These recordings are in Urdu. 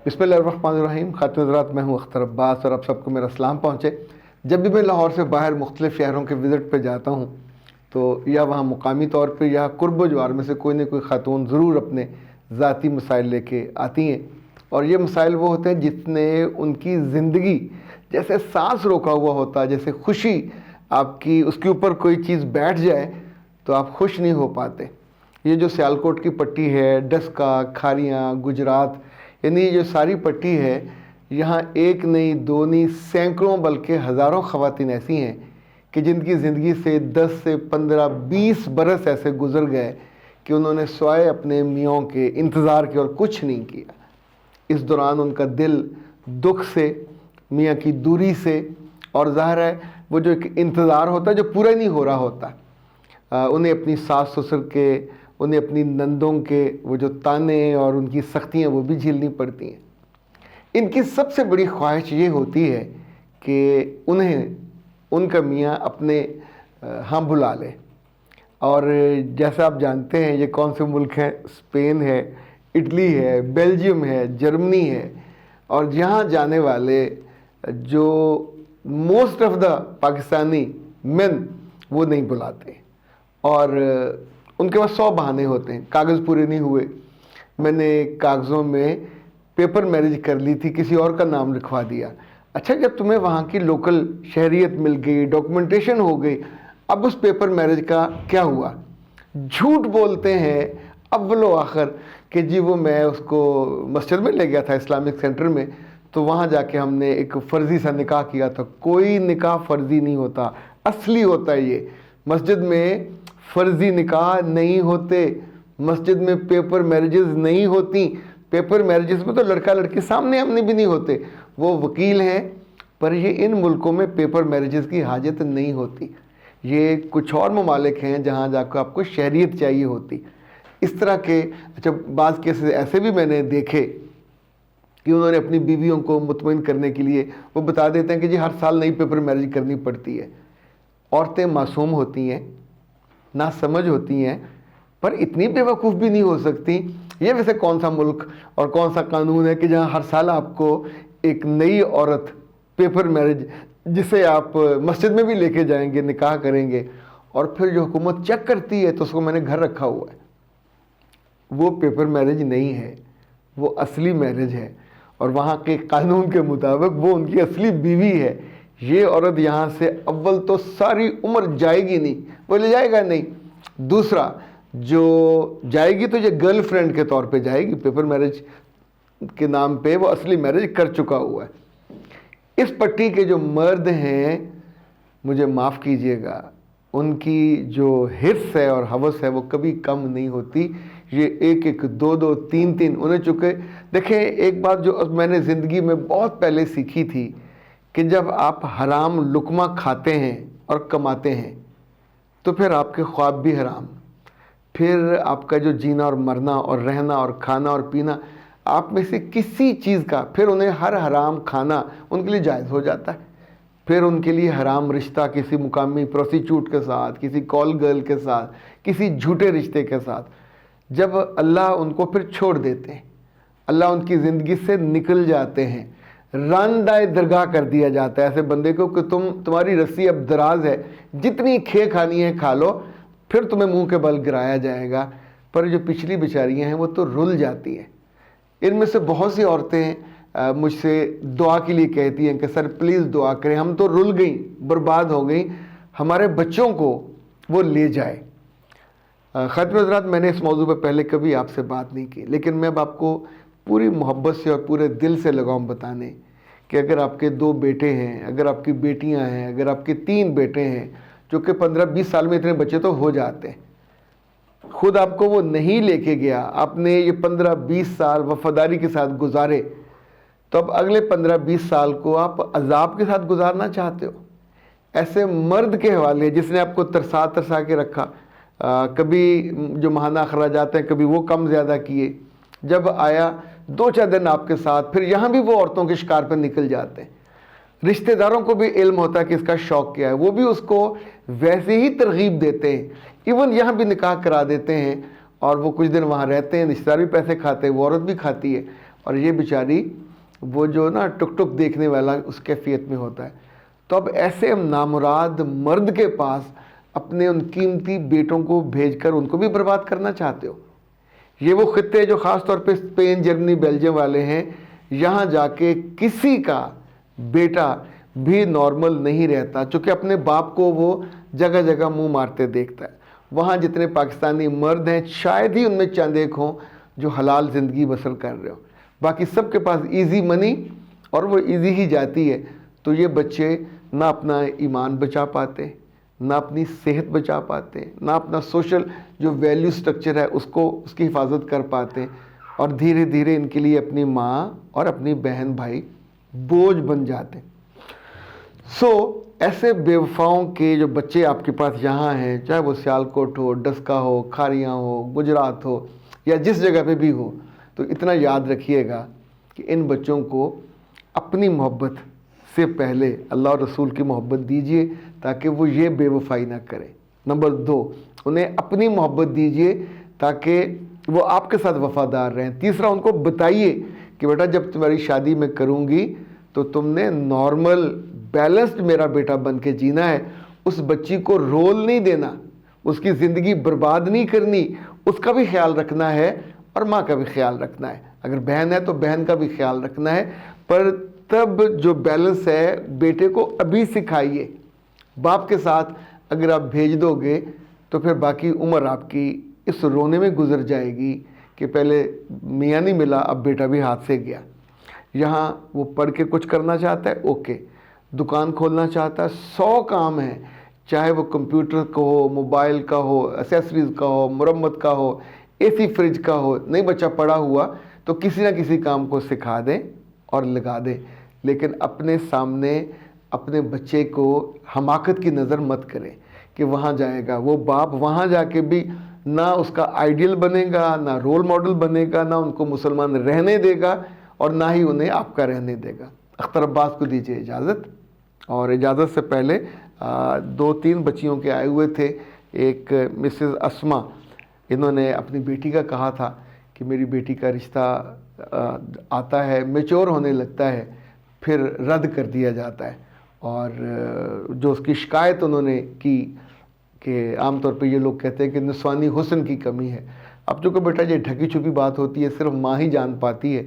بسم اللہ الرحمن الرحیم. خاتون حضرات، میں ہوں اختر عباس اور آپ سب کو میرا سلام پہنچے. جب بھی میں لاہور سے باہر مختلف شہروں کے وزٹ پہ جاتا ہوں تو یا وہاں مقامی طور پہ یا قرب و جوار میں سے کوئی نہ کوئی خاتون ضرور اپنے ذاتی مسائل لے کے آتی ہیں. اور یہ مسائل وہ ہوتے ہیں جس نے ان کی زندگی جیسے سانس روکا ہوا ہوتا ہے، جیسے خوشی آپ کی اس کے اوپر کوئی چیز بیٹھ جائے تو آپ خوش نہیں ہو پاتے. یہ جو سیالکوٹ کی پٹی ہے، ڈسکا، کھاریاں، گجرات، یعنی یہ جو ساری پٹی ہے، یہاں ایک نہیں، دو نہیں، سینکڑوں بلکہ ہزاروں خواتین ایسی ہیں کہ جن کی زندگی سے 10 سے 15 20 برس ایسے گزر گئے کہ انہوں نے سوائے اپنے میوں کے انتظار کے اور کچھ نہیں کیا. اس دوران ان کا دل دکھ سے، میاں کی دوری سے، اور ظاہر ہے وہ جو ایک انتظار ہوتا ہے جو پورا نہیں ہو رہا ہوتا، انہیں اپنی ساس سسر کے، انہیں اپنی نندوں کے وہ جو تانے اور ان کی سختیاں وہ بھی جھیلنی پڑتی ہیں. ان کی سب سے بڑی خواہش یہ ہوتی ہے کہ انہیں ان کا میاں اپنے ہاں بلا لے. اور جیسا آپ جانتے ہیں یہ کون سے ملک ہیں؟ اسپین ہے، اٹلی ہے، بیلجیم ہے، جرمنی ہے. اور جہاں جانے والے جو موسٹ آف دا پاکستانی مین وہ نہیں بلاتے، اور ان کے پاس 100 بہانے ہوتے ہیں. کاغذ پورے نہیں ہوئے، میں نے کاغذوں میں پیپر میرج کر لی تھی، کسی اور کا نام لکھوا دیا. اچھا، جب تمہیں وہاں کی لوکل شہریت مل گئی، ڈاکومنٹیشن ہو گئی، اب اس پیپر میرج کا کیا ہوا؟ جھوٹ بولتے ہیں اول و آخر کہ جی وہ میں اس کو مسجد میں لے گیا تھا، اسلامک سینٹر میں، تو وہاں جا کے ہم نے ایک فرضی سا نکاح کیا تھا. کوئی نکاح فرضی نہیں ہوتا، اصلی ہوتا ہے. یہ مسجد میں فرضی نکاح نہیں ہوتے، مسجد میں پیپر میرجز نہیں ہوتی. پیپر میرجز میں تو لڑکا لڑکی سامنے آمنے بھی نہیں ہوتے، وہ وکیل ہیں. پر یہ ان ملکوں میں پیپر میرجز کی حاجت نہیں ہوتی. یہ کچھ اور ممالک ہیں جہاں جا کے آپ کو شہریت چاہیے ہوتی. اس طرح کے اچھا بعض کیسز ایسے بھی میں نے دیکھے کہ انہوں نے اپنی بیویوں کو مطمئن کرنے کے لیے وہ بتا دیتے ہیں کہ جی ہر سال نئی پیپر میرج کرنی پڑتی ہے. عورتیں معصوم ہوتی ہیں، نہ سمجھ ہوتی ہیں، پر اتنی بیوقوف بھی نہیں ہو سکتی. یہ ویسے کون سا ملک اور کون سا قانون ہے کہ جہاں ہر سال آپ کو ایک نئی عورت پیپر میرج، جسے آپ مسجد میں بھی لے کے جائیں گے، نکاح کریں گے، اور پھر جو حکومت چیک کرتی ہے تو اس کو میں نے گھر رکھا ہوا ہے. وہ پیپر میرج نہیں ہے، وہ اصلی میرج ہے، اور وہاں کے قانون کے مطابق وہ ان کی اصلی بیوی ہے. یہ عورت یہاں سے اول تو ساری عمر جائے گی نہیں، وہ لے جائے گا نہیں. دوسرا، جو جائے گی تو یہ گرل فرینڈ کے طور پہ جائے گی، پیپر میرج کے نام پہ وہ اصلی میرج کر چکا ہوا ہے. اس پٹی کے جو مرد ہیں، مجھے معاف کیجئے گا، ان کی جو حرص ہے اور ہوس ہے وہ کبھی کم نہیں ہوتی. یہ ایک ایک، دو دو، تین تین انہیں چکے. دیکھیں، ایک بات جو میں نے زندگی میں بہت پہلے سیکھی تھی کہ جب آپ حرام لقمہ کھاتے ہیں اور کماتے ہیں تو پھر آپ کے خواب بھی حرام، پھر آپ کا جو جینا اور مرنا اور رہنا اور کھانا اور پینا آپ میں سے کسی چیز کا، پھر انہیں ہر حرام کھانا ان کے لیے جائز ہو جاتا ہے. پھر ان کے لیے حرام رشتہ کسی مقامی پروسٹیچیوٹ کے ساتھ، کسی کال گرل کے ساتھ، کسی جھوٹے رشتے کے ساتھ. جب اللہ ان کو پھر چھوڑ دیتے ہیں، اللہ ان کی زندگی سے نکل جاتے ہیں، راندہ درگاہ کر دیا جاتا ہے ایسے بندے کو کہ تمہاری رسی اب دراز ہے، جتنی کھے کھانی ہے کھا لو، پھر تمہیں منہ کے بل گرایا جائے گا. پر جو پچھلی بیچاریاں ہیں وہ تو رل جاتی ہیں. ان میں سے بہت سی عورتیں مجھ سے دعا کے لیے کہتی ہیں کہ سر پلیز دعا کریں، ہم تو رل گئیں، برباد ہو گئیں، ہمارے بچوں کو وہ لے جائے. خاتون حضرات، میں نے اس موضوع پہ پہلے کبھی آپ سے بات نہیں کی، لیکن میں اب آپ کو پوری محبت سے اور پورے دل سے لگاؤں بتانے کہ اگر آپ کے 2 بیٹے ہیں، اگر آپ کی بیٹیاں ہیں، اگر آپ کے 3 بیٹے ہیں، جو کہ 15-20 سال میں اتنے بچے تو ہو جاتے ہیں، خود آپ کو وہ نہیں لے کے گیا، آپ نے یہ 15-20 سال وفاداری کے ساتھ گزارے، تو اب اگلے 15-20 سال کو آپ عذاب کے ساتھ گزارنا چاہتے ہو؟ ایسے مرد کے حوالے جس نے آپ کو ترسا ترسا کے رکھا، کبھی جو ماہانہ اخراجات ہیں کبھی وہ کم زیادہ کیے، جب آیا 2-4 دن آپ کے ساتھ، پھر یہاں بھی وہ عورتوں کے شکار پر نکل جاتے ہیں. رشتہ داروں کو بھی علم ہوتا ہے کہ اس کا شوق کیا ہے، وہ بھی اس کو ویسے ہی ترغیب دیتے ہیں، ایون یہاں بھی نکاح کرا دیتے ہیں، اور وہ کچھ دن وہاں رہتے ہیں، رشتہ دار بھی پیسے کھاتے ہیں، وہ عورت بھی کھاتی ہے، اور یہ بیچاری وہ جو نا ٹک ٹک دیکھنے والا اس کیفیت میں ہوتا ہے. تو اب ایسے نامراد مرد کے پاس اپنے ان قیمتی بیٹوں کو بھیج کر ان کو بھی برباد کرنا چاہتے ہو. یہ وہ خطے جو خاص طور پہ اسپین، جرمنی، بیلجیم والے ہیں، یہاں جا کے کسی کا بیٹا بھی نارمل نہیں رہتا، چونکہ اپنے باپ کو وہ جگہ جگہ منہ مارتے دیکھتا ہے. وہاں جتنے پاکستانی مرد ہیں شاید ہی ان میں چند ایک ہوں جو حلال زندگی بسر کر رہے ہو، باقی سب کے پاس ایزی منی اور وہ ایزی ہی جاتی ہے. تو یہ بچے نہ اپنا ایمان بچا پاتے، نہ اپنی صحت بچا پاتے، نہ اپنا سوشل جو ویلیو سٹرکچر ہے اس کی حفاظت کر پاتے، اور دھیرے دھیرے ان کے لیے اپنی ماں اور اپنی بہن بھائی بوجھ بن جاتے. ایسے بے وفاؤں کے جو بچے آپ کے پاس یہاں ہیں، چاہے وہ سیالکوٹ ہو، ڈسکا ہو، کھاریاں ہو، گجرات ہو، یا جس جگہ پہ بھی ہو، تو اتنا یاد رکھیے گا کہ ان بچوں کو اپنی محبت سے پہلے اللہ اور رسول کی محبت دیجیے تاکہ وہ یہ بے وفائی نہ کریں. نمبر 2، انہیں اپنی محبت دیجیے تاکہ وہ آپ کے ساتھ وفادار رہیں. تیسرا، ان کو بتائیے کہ بیٹا جب تمہاری شادی میں کروں گی تو تم نے نارمل بیلنسڈ میرا بیٹا بن کے جینا ہے. اس بچی کو رول نہیں دینا، اس کی زندگی برباد نہیں کرنی، اس کا بھی خیال رکھنا ہے اور ماں کا بھی خیال رکھنا ہے. اگر بہن ہے تو بہن کا بھی خیال رکھنا ہے. پر تب جو بیلنس ہے بیٹے کو ابھی سکھائیے. باپ کے ساتھ اگر آپ بھیج دو گے تو پھر باقی عمر آپ کی اس رونے میں گزر جائے گی کہ پہلے میاں نہیں ملا، اب بیٹا بھی ہاتھ سے گیا. یہاں وہ پڑھ کے کچھ کرنا چاہتا ہے، اوکے. دکان کھولنا چاہتا ہے، 100 کام ہیں، چاہے وہ کمپیوٹر کا ہو، موبائل کا ہو، ایسیسریز کا ہو، مرمت کا ہو، اے سی فریج کا ہو. نہیں بچہ پڑا ہوا تو کسی نہ کسی کام کو سکھا دیں اور لگا دیں. لیکن اپنے سامنے اپنے بچے کو حماقت کی نظر مت کریں کہ وہاں جائے گا. وہ باپ وہاں جا کے بھی نہ اس کا آئیڈیل بنے گا، نہ رول ماڈل بنے گا، نہ ان کو مسلمان رہنے دے گا اور نہ ہی انہیں آپ کا رہنے دے گا. اختر عباس کو دیجیے اجازت. اور اجازت سے پہلے 2-3 بچیوں کے آئے ہوئے تھے. ایک مسز اسما، انہوں نے اپنی بیٹی کا کہا تھا کہ میری بیٹی کا رشتہ آتا ہے، میچور ہونے لگتا ہے، پھر رد کر دیا جاتا ہے. اور جو اس کی شکایت انہوں نے کی کہ عام طور پہ یہ لوگ کہتے ہیں کہ نسوانی حسن کی کمی ہے. اب چونکہ بیٹا یہ ڈھکی چھپی بات ہوتی ہے، صرف ماں ہی جان پاتی ہے،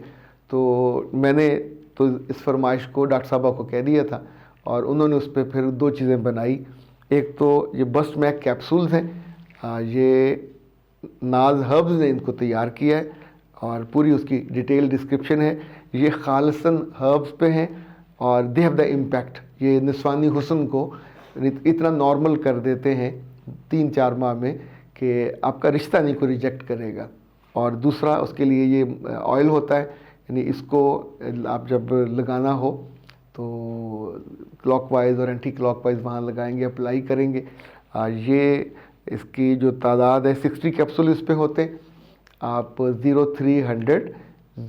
تو میں نے تو اس فرمائش کو ڈاکٹر صاحبہ کو کہہ دیا تھا اور انہوں نے اس پہ پھر 2 چیزیں بنائی. ایک تو یہ بسٹ میک کیپسولز ہیں، یہ ناز ہربز نے ان کو تیار کیا ہے اور پوری اس کی ڈیٹیل ڈسکرپشن ہے. یہ خالصاً ہربز پہ ہیں اور دے ہیو دا امپیکٹ. یہ نسوانی حسن کو اتنا نارمل کر دیتے ہیں 3-4 ماہ میں کہ آپ کا رشتہ نہیں کو ریجیکٹ کرے گا. اور دوسرا اس کے لیے یہ آئل ہوتا ہے، یعنی اس کو آپ جب لگانا ہو تو کلاک وائز اور اینٹی کلاک وائز وہاں لگائیں گے، اپلائی کریں گے. یہ اس کی جو تعداد ہے 60 کیپسول اس پہ ہوتے. آپ 0300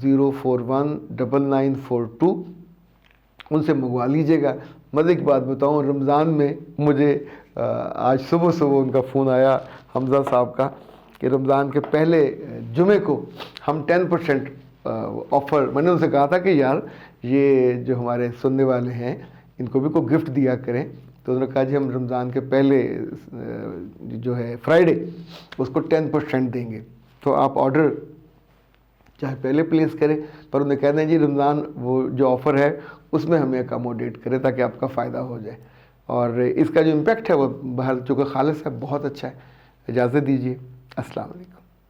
041 9942 ان سے منگوا لیجیے گا. مزے کی بات بتاؤں، رمضان میں مجھے آج صبح ان کا فون آیا حمزہ صاحب کا کہ رمضان کے پہلے جمعے کو ہم 10% آفر. میں نے ان سے کہا تھا کہ یار یہ جو ہمارے سننے والے ہیں ان کو بھی کوئی گفٹ دیا کریں. تو انہوں نے کہا جی ہم رمضان کے پہلے جو ہے فرائیڈے اس کو 10% دیں گے. تو آپ آرڈر چاہے پہلے پلیس کریں، پر انہیں کہہ دیں جی رمضان وہ جو آفر ہے اس میں ہمیں اکاموڈیٹ کریں تاکہ آپ کا فائدہ ہو جائے. اور اس کا جو امپیکٹ ہے وہ باہر چونکہ خالص ہے، بہت اچھا ہے. اجازت دیجیے، السلام علیکم.